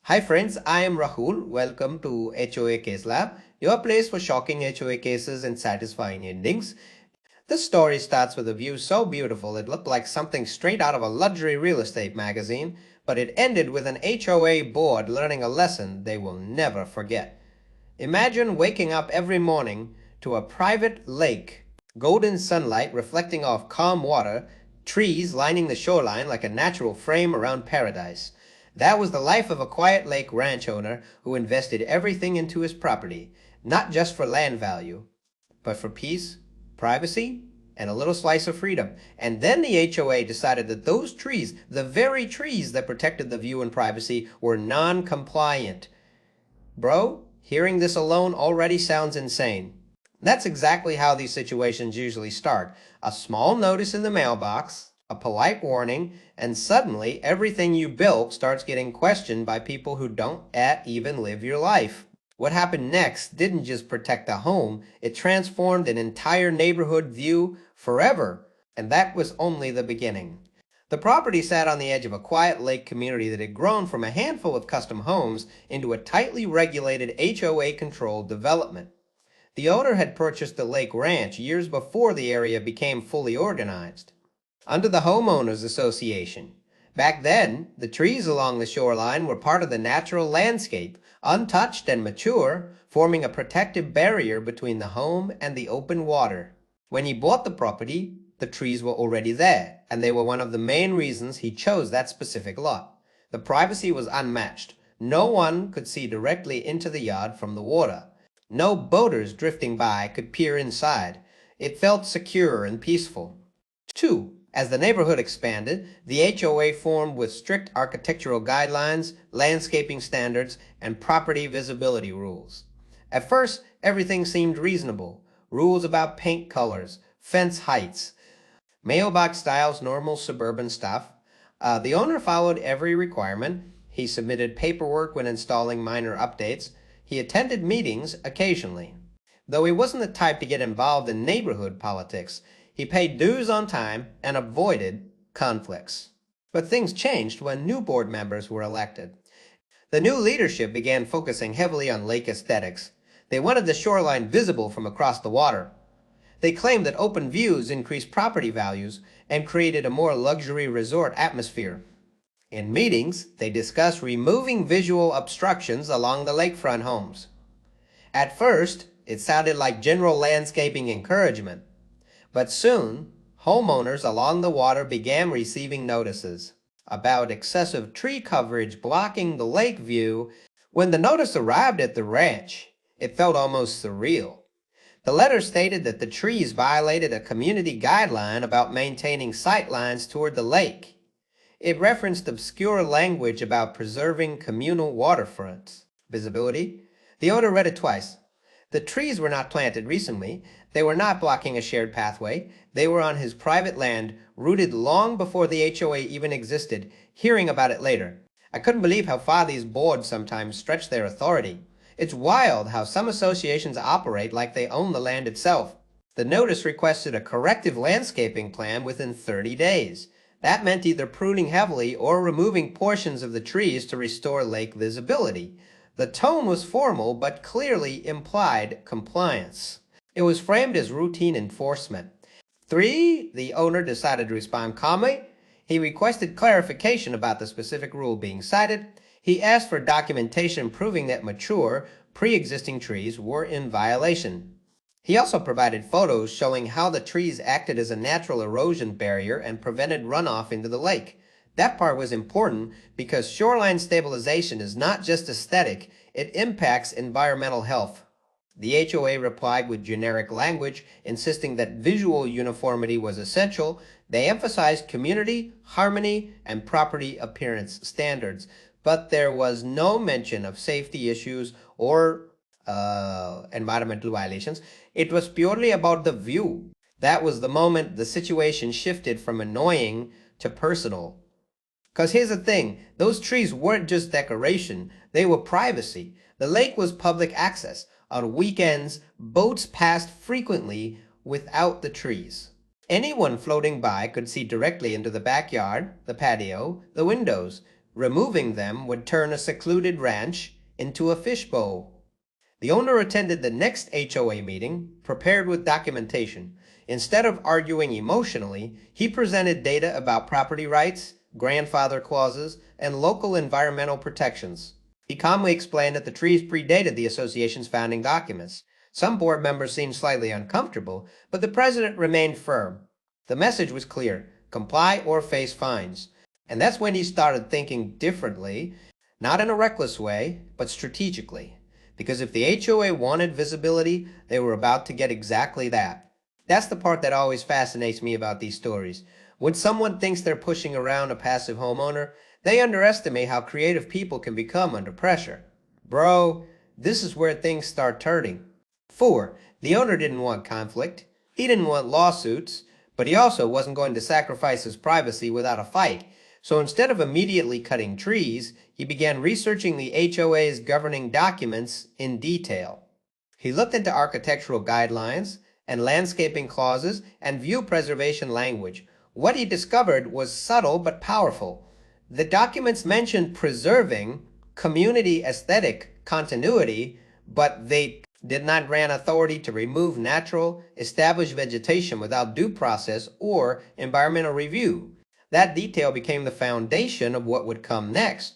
Hi friends, I am Rahul. Welcome to HOA Case Lab, your place for shocking HOA cases and satisfying endings. This story starts with a view so beautiful it looked like something straight out of a luxury real estate magazine, but it ended with an HOA board learning a lesson they will never forget. Imagine waking up every morning to a private lake, golden sunlight reflecting off calm water, trees lining the shoreline like a natural frame around paradise. That was the life of a quiet lake ranch owner who invested everything into his property, not just for land value, but for peace, privacy, and a little slice of freedom. And then the HOA decided that those trees, the very trees that protected the view and privacy, were non-compliant. Bro, hearing this alone already sounds insane. That's exactly how these situations usually start. A small notice in the mailbox, a polite warning, and suddenly everything you built starts getting questioned by people who don't even live your life. What happened next didn't just protect the home, it transformed an entire neighborhood view forever, and that was only the beginning. The property sat on the edge of a quiet lake community that had grown from a handful of custom homes into a tightly regulated HOA-controlled development. The owner had purchased the lake ranch years before the area became fully organized, under the Homeowners Association. Back then, the trees along the shoreline were part of the natural landscape, untouched and mature, forming a protective barrier between the home and the open water. When he bought the property, the trees were already there, and they were one of the main reasons he chose that specific lot. The privacy was unmatched. No one could see directly into the yard from the water. No boaters drifting by could peer inside. It felt secure and peaceful. 2. As the neighborhood expanded, the HOA formed with strict architectural guidelines, landscaping standards, and property visibility rules. At first, everything seemed reasonable. Rules about paint colors, fence heights, mailbox styles, normal suburban stuff. The owner followed every requirement. He submitted paperwork when installing minor updates. He attended meetings occasionally. Though he wasn't the type to get involved in neighborhood politics, he paid dues on time and avoided conflicts. But things changed when new board members were elected. The new leadership began focusing heavily on lake aesthetics. They wanted the shoreline visible from across the water. They claimed that open views increased property values and created a more luxury resort atmosphere. In meetings, they discussed removing visual obstructions along the lakefront homes. At first, it sounded like general landscaping encouragement. But soon, homeowners along the water began receiving notices about excessive tree coverage blocking the lake view. When the notice arrived at the ranch, it felt almost surreal. The letter stated that the trees violated a community guideline about maintaining sight lines toward the lake. It referenced obscure language about preserving communal waterfronts. Visibility? The owner read it twice. The trees were not planted recently. They were not blocking a shared pathway. They were on his private land, rooted long before the HOA even existed, hearing about it later. I couldn't believe how far these boards sometimes stretch their authority. It's wild how some associations operate like they own the land itself. The notice requested a corrective landscaping plan within 30 days. That meant either pruning heavily or removing portions of the trees to restore lake visibility. The tone was formal but clearly implied compliance. It was framed as routine enforcement. 3. The owner decided to respond calmly. He requested clarification about the specific rule being cited. He asked for documentation proving that mature, pre-existing trees were in violation. He also provided photos showing how the trees acted as a natural erosion barrier and prevented runoff into the lake. That part was important because shoreline stabilization is not just aesthetic, it impacts environmental health. The HOA replied with generic language, insisting that visual uniformity was essential. They emphasized community, harmony, and property appearance standards. But there was no mention of safety issues or environmental violations. It was purely about the view. That was the moment the situation shifted from annoying to personal. Because here's the thing, those trees weren't just decoration, they were privacy. The lake was public access. On weekends, boats passed frequently without the trees. Anyone floating by could see directly into the backyard, the patio, the windows. Removing them would turn a secluded ranch into a fishbowl. The owner attended the next HOA meeting, prepared with documentation. Instead of arguing emotionally, he presented data about property rights, grandfather clauses, and local environmental protections. He calmly explained that the trees predated the association's founding documents. Some board members seemed slightly uncomfortable, but the president remained firm. The message was clear: comply or face fines. And that's when he started thinking differently, not in a reckless way, but strategically. Because if the HOA wanted visibility, they were about to get exactly that. That's the part that always fascinates me about these stories. When someone thinks they're pushing around a passive homeowner, they underestimate how creative people can become under pressure. Bro, this is where things start turning. 4. The owner didn't want conflict. He didn't want lawsuits, but he also wasn't going to sacrifice his privacy without a fight. So instead of immediately cutting trees, he began researching the HOA's governing documents in detail. He looked into architectural guidelines and landscaping clauses and view preservation language. What he discovered was subtle but powerful. The documents mentioned preserving community aesthetic continuity, but they did not grant authority to remove natural, established vegetation without due process or environmental review. That detail became the foundation of what would come next.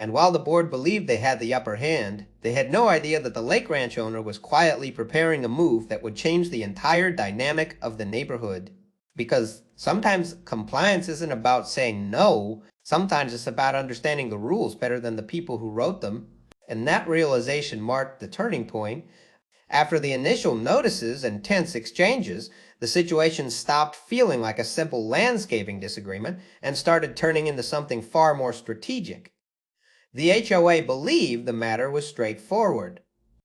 And while the board believed they had the upper hand, they had no idea that the lake ranch owner was quietly preparing a move that would change the entire dynamic of the neighborhood. Because sometimes compliance isn't about saying no, sometimes it's about understanding the rules better than the people who wrote them. And that realization marked the turning point. After the initial notices and tense exchanges, the situation stopped feeling like a simple landscaping disagreement and started turning into something far more strategic. The HOA believed the matter was straightforward.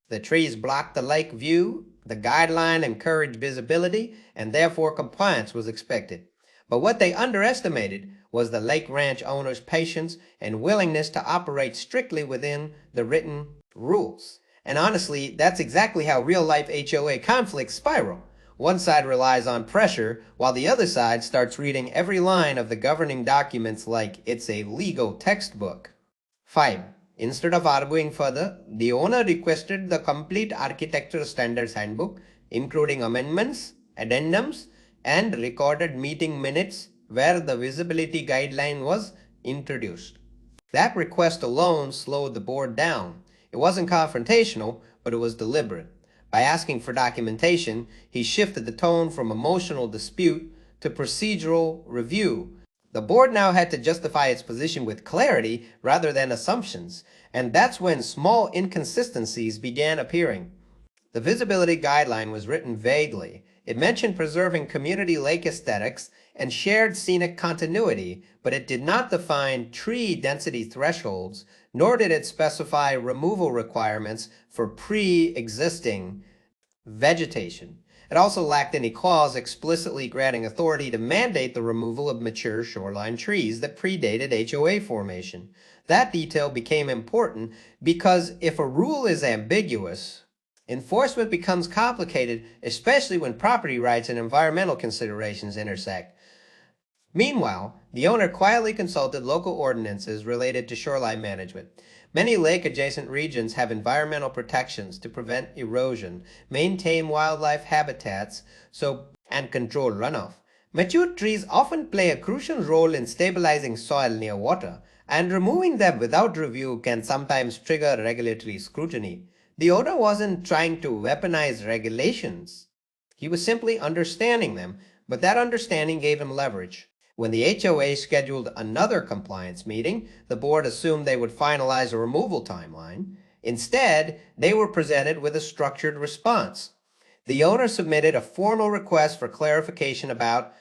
The trees blocked the lake view, the guideline encouraged visibility, and therefore compliance was expected. But what they underestimated was the lake ranch owner's patience and willingness to operate strictly within the written rules. And honestly, that's exactly how real-life HOA conflicts spiral. One side relies on pressure, while the other side starts reading every line of the governing documents like it's a legal textbook. 5. Instead of arguing further, the owner requested the complete Architectural Standards Handbook, including amendments, addendums, and recorded meeting minutes where the visibility guideline was introduced. That request alone slowed the board down. It wasn't confrontational, but it was deliberate. By asking for documentation, he shifted the tone from emotional dispute to procedural review. The board now had to justify its position with clarity rather than assumptions, and that's when small inconsistencies began appearing. The visibility guideline was written vaguely. It mentioned preserving community lake aesthetics and shared scenic continuity, but it did not define tree density thresholds, nor did it specify removal requirements for pre-existing vegetation. It also lacked any clause explicitly granting authority to mandate the removal of mature shoreline trees that predated HOA formation. That detail became important because if a rule is ambiguous, enforcement becomes complicated, especially when property rights and environmental considerations intersect. Meanwhile, the owner quietly consulted local ordinances related to shoreline management. Many lake-adjacent regions have environmental protections to prevent erosion, maintain wildlife habitats, and control runoff. Mature trees often play a crucial role in stabilizing soil near water, and removing them without review can sometimes trigger regulatory scrutiny. The owner wasn't trying to weaponize regulations. He was simply understanding them, but that understanding gave him leverage. When the HOA scheduled another compliance meeting, the board assumed they would finalize a removal timeline. Instead, they were presented with a structured response. The owner submitted a formal request for clarification about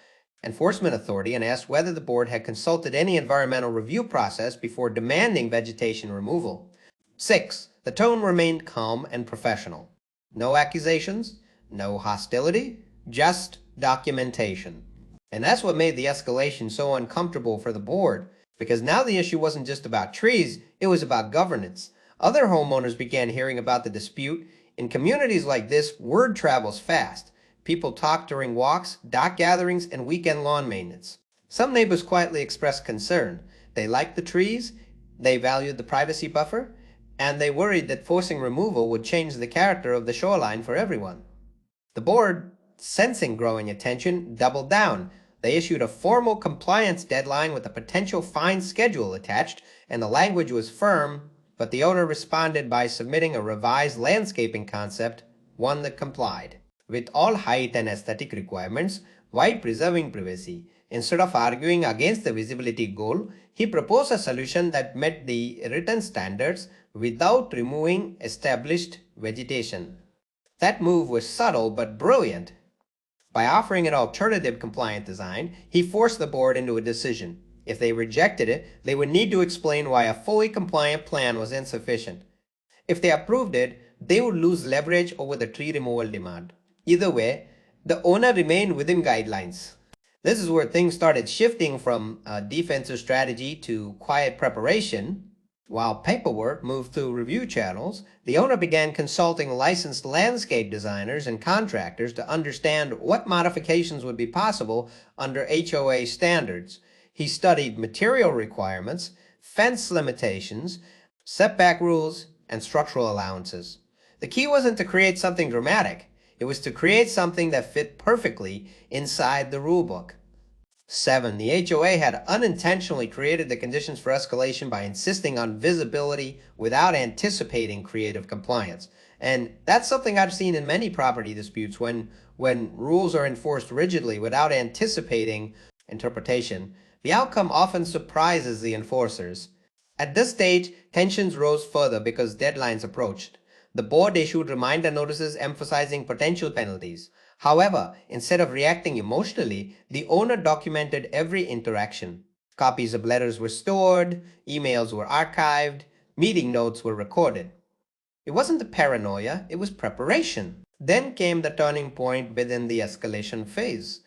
enforcement authority and asked whether the board had consulted any environmental review process before demanding vegetation removal. 6. The tone remained calm and professional. No accusations, no hostility, just documentation. And that's what made the escalation so uncomfortable for the board, because now the issue wasn't just about trees, it was about governance. Other homeowners began hearing about the dispute. In communities like this, word travels fast. People talk during walks, dock gatherings, and weekend lawn maintenance. Some neighbors quietly expressed concern. They liked the trees, they valued the privacy buffer, and they worried that forcing removal would change the character of the shoreline for everyone. The board, sensing growing attention, doubled down. They issued a formal compliance deadline with a potential fine schedule attached, and the language was firm, but the owner responded by submitting a revised landscaping concept, one that complied with all height and aesthetic requirements while preserving privacy. Instead of arguing against the visibility goal, he proposed a solution that met the written standards without removing established vegetation. That move was subtle but brilliant. By offering an alternative compliant design, he forced the board into a decision. If they rejected it, they would need to explain why a fully compliant plan was insufficient. If they approved it, they would lose leverage over the tree removal demand. Either way, the owner remained within guidelines. This is where things started shifting from a defensive strategy to quiet preparation. While paperwork moved through review channels, the owner began consulting licensed landscape designers and contractors to understand what modifications would be possible under HOA standards. He studied material requirements, fence limitations, setback rules, and structural allowances. The key wasn't to create something dramatic. It was to create something that fit perfectly inside the rulebook. 7. The HOA had unintentionally created the conditions for escalation by insisting on visibility without anticipating creative compliance. And that's something I've seen in many property disputes when rules are enforced rigidly without anticipating interpretation. The outcome often surprises the enforcers. At this stage, tensions rose further because deadlines approached. The board issued reminder notices emphasizing potential penalties. However, instead of reacting emotionally, the owner documented every interaction. Copies of letters were stored, emails were archived, meeting notes were recorded. It wasn't the paranoia, it was preparation. Then came the turning point within the escalation phase.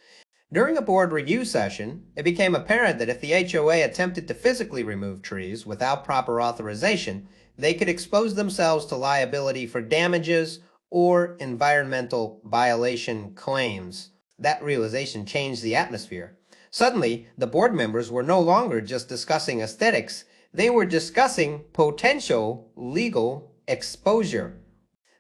During a board review session, it became apparent that if the HOA attempted to physically remove trees without proper authorization, they could expose themselves to liability for damages or environmental violation claims. That realization changed the atmosphere. Suddenly, the board members were no longer just discussing aesthetics, they were discussing potential legal exposure.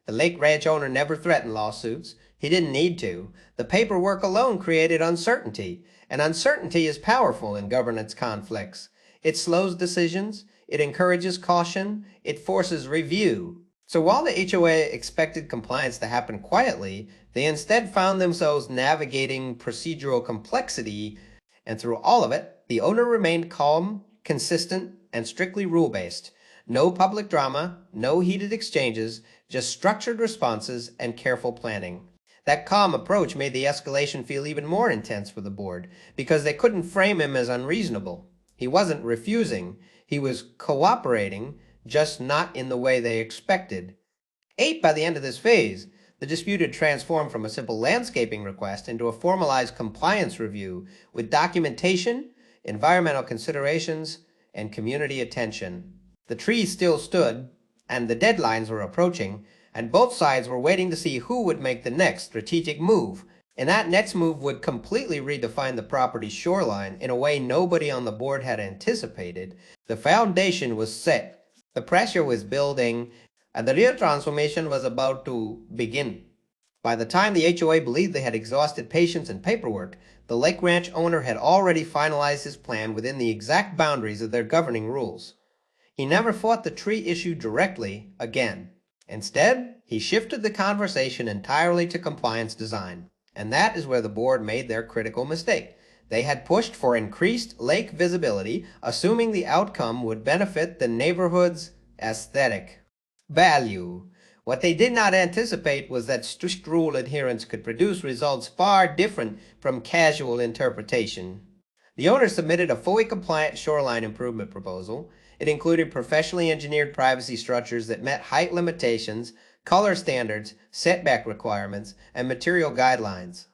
The lake ranch owner never threatened lawsuits. He didn't need to. The paperwork alone created uncertainty, and uncertainty is powerful in governance conflicts. It slows decisions, it encourages caution, it forces review. So while the HOA expected compliance to happen quietly, they instead found themselves navigating procedural complexity, and through all of it, the owner remained calm, consistent, and strictly rule-based. No public drama, no heated exchanges, just structured responses and careful planning. That calm approach made the escalation feel even more intense for the board, because they couldn't frame him as unreasonable. He wasn't refusing, he was cooperating, just not in the way they expected. 8. By the end of this phase, the dispute had transformed from a simple landscaping request into a formalized compliance review with documentation, environmental considerations, and community attention. The trees still stood, and the deadlines were approaching, and both sides were waiting to see who would make the next strategic move. And that next move would completely redefine the property's shoreline in a way nobody on the board had anticipated. The foundation was set, the pressure was building, and the real transformation was about to begin. By the time the HOA believed they had exhausted patience and paperwork, the lake ranch owner had already finalized his plan within the exact boundaries of their governing rules. He never fought the tree issue directly again. Instead, he shifted the conversation entirely to compliance design. And that is where the board made their critical mistake. They had pushed for increased lake visibility, assuming the outcome would benefit the neighborhood's aesthetic value. What they did not anticipate was that strict rule adherence could produce results far different from casual interpretation. The owner submitted a fully compliant shoreline improvement proposal. It included professionally engineered privacy structures that met height limitations, color standards, setback requirements, and material guidelines.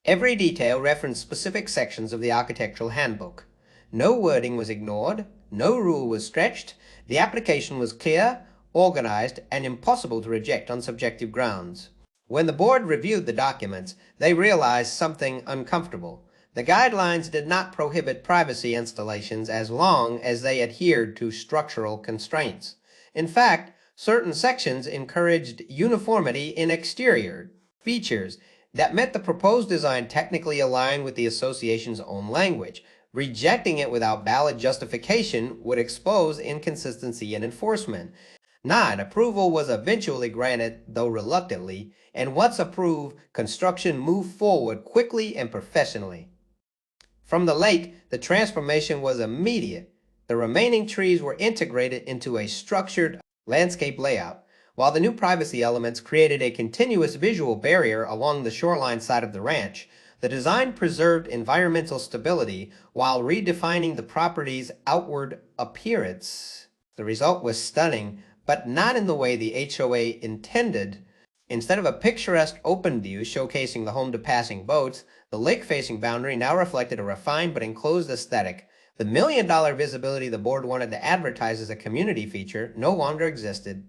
Every detail referenced specific sections of the architectural handbook. No wording was ignored, no rule was stretched, the application was clear, organized, and impossible to reject on subjective grounds. When the board reviewed the documents, they realized something uncomfortable. The guidelines did not prohibit privacy installations as long as they adhered to structural constraints. In fact, certain sections encouraged uniformity in exterior features that met the proposed design technically aligned with the association's own language. Rejecting it without valid justification would expose inconsistency in enforcement. 9. Approval was eventually granted, though reluctantly, and once approved, construction moved forward quickly and professionally. From the lake, the transformation was immediate. The remaining trees were integrated into a structured landscape layout, while the new privacy elements created a continuous visual barrier along the shoreline side of the ranch. The design preserved environmental stability while redefining the property's outward appearance. The result was stunning, but not in the way the HOA intended. Instead of a picturesque open view showcasing the home to passing boats, the lake-facing boundary now reflected a refined but enclosed aesthetic. The million-dollar visibility the board wanted to advertise as a community feature no longer existed.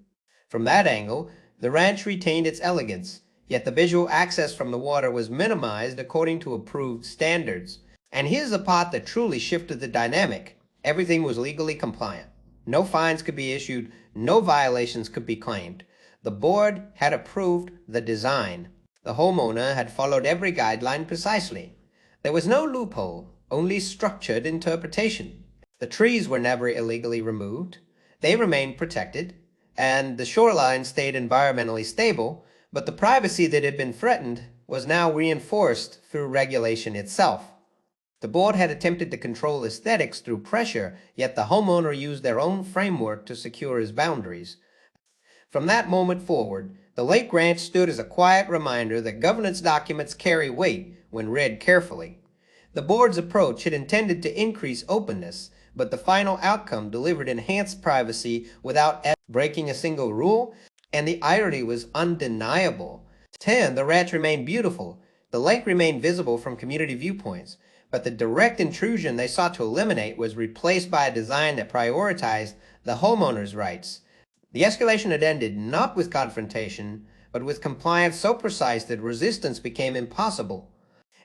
From that angle, the ranch retained its elegance, yet the visual access from the water was minimized according to approved standards. And here's the part that truly shifted the dynamic. Everything was legally compliant. No fines could be issued, no violations could be claimed. The board had approved the design. The homeowner had followed every guideline precisely. There was no loophole, only structured interpretation. The trees were never illegally removed. They remained protected, and the shoreline stayed environmentally stable, but the privacy that had been threatened was now reinforced through regulation itself. The board had attempted to control aesthetics through pressure, yet the homeowner used their own framework to secure his boundaries. From that moment forward, the Lake Ranch stood as a quiet reminder that governance documents carry weight when read carefully. The board's approach had intended to increase openness, but the final outcome delivered enhanced privacy without breaking a single rule, and the irony was undeniable. 10. The ranch remained beautiful. The lake remained visible from community viewpoints, but the direct intrusion they sought to eliminate was replaced by a design that prioritized the homeowner's rights. The escalation had ended not with confrontation, but with compliance so precise that resistance became impossible.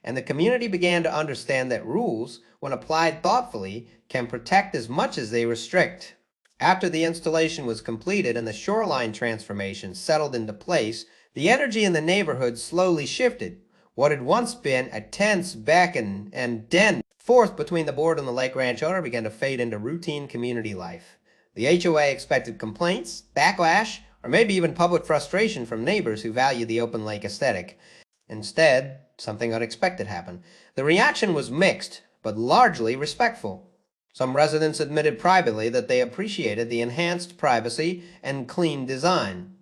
And the community began to understand that rules, when applied thoughtfully, can protect as much as they restrict. After the installation was completed and the shoreline transformation settled into place, the energy in the neighborhood slowly shifted. What had once been a tense back and forth between the board and the Lake Ranch owner began to fade into routine community life. The HOA expected complaints, backlash, or maybe even public frustration from neighbors who valued the open lake aesthetic. Instead, something unexpected happened. The reaction was mixed, but largely respectful. Some residents admitted privately that they appreciated the enhanced privacy and clean design.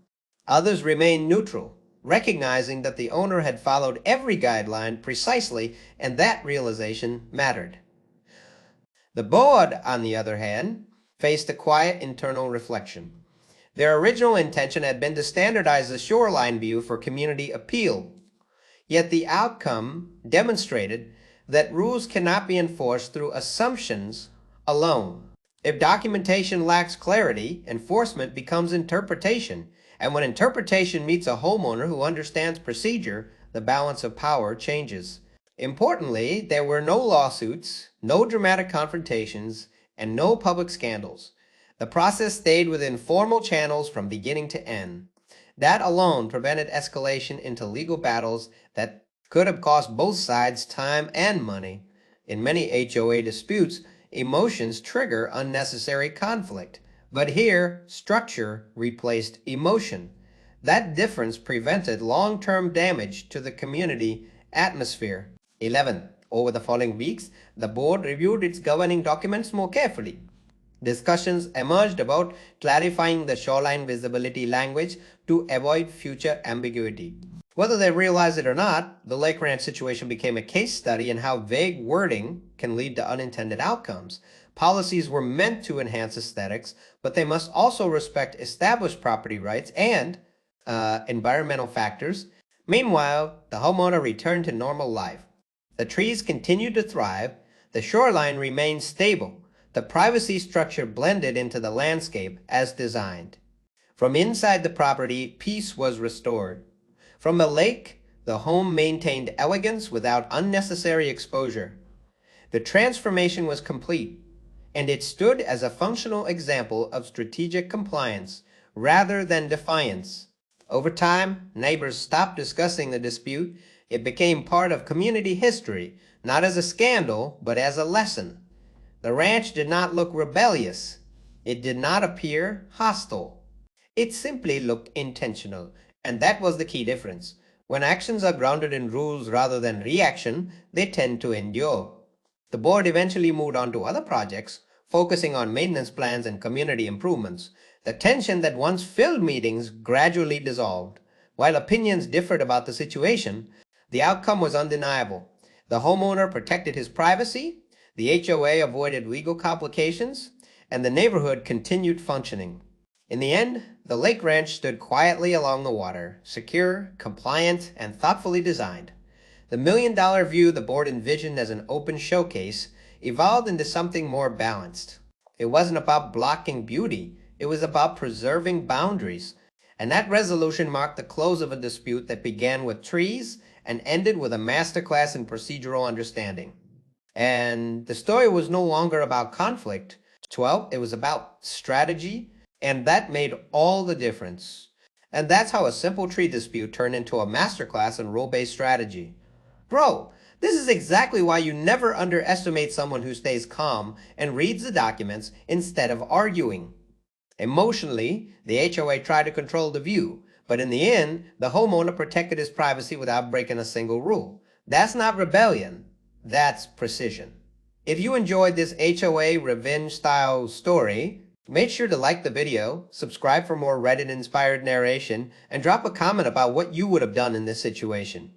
Others remained neutral, recognizing that the owner had followed every guideline precisely, and that realization mattered. The board, on the other hand, faced a quiet internal reflection. Their original intention had been to standardize the shoreline view for community appeal. Yet the outcome demonstrated that rules cannot be enforced through assumptions alone. If documentation lacks clarity, enforcement becomes interpretation. And when interpretation meets a homeowner who understands procedure, the balance of power changes. Importantly, there were no lawsuits, no dramatic confrontations, and no public scandals. The process stayed within formal channels from beginning to end. That alone prevented escalation into legal battles that could have cost both sides time and money. In many HOA disputes, emotions trigger unnecessary conflict. But here, structure replaced emotion. That difference prevented long-term damage to the community atmosphere. 11. Over the following weeks, the board reviewed its governing documents more carefully. Discussions emerged about clarifying the shoreline visibility language to avoid future ambiguity. Whether they realized it or not, the Lake Ranch situation became a case study in how vague wording can lead to unintended outcomes. Policies were meant to enhance aesthetics, but they must also respect established property rights and environmental factors. Meanwhile, the homeowner returned to normal life. The trees continued to thrive, the shoreline remained stable, the privacy structure blended into the landscape as designed. From inside the property, peace was restored. From the lake, The home maintained elegance without unnecessary exposure. The transformation was complete, and it stood as a functional example of strategic compliance rather than defiance. Over time, neighbors stopped discussing the dispute. It became part of community history, not as a scandal, but as a lesson. The ranch did not look rebellious. It did not appear hostile. It simply looked intentional, and that was the key difference. When actions are grounded in rules rather than reaction, they tend to endure. The board eventually moved on to other projects, focusing on maintenance plans and community improvements. The tension that once filled meetings gradually dissolved. While opinions differed about the situation, the outcome was undeniable. The homeowner protected his privacy, the HOA avoided legal complications, and the neighborhood continued functioning. In the end, the lake ranch stood quietly along the water, secure, compliant, and thoughtfully designed. The million-dollar view the board envisioned as an open showcase evolved into something more balanced. It wasn't about blocking beauty, it was about preserving boundaries. And that resolution marked the close of a dispute that began with trees and ended with a masterclass in procedural understanding. And the story was no longer about conflict. Well, it was about strategy, and that made all the difference. And that's how a simple tree dispute turned into a masterclass in rule-based strategy. Bro, this is exactly why you never underestimate someone who stays calm and reads the documents instead of arguing. Emotionally, the HOA tried to control the view, but in the end, the homeowner protected his privacy without breaking a single rule. That's not rebellion, that's precision. If you enjoyed this HOA revenge-style story, make sure to like the video, subscribe for more Reddit-inspired narration, and drop a comment about what you would have done in this situation.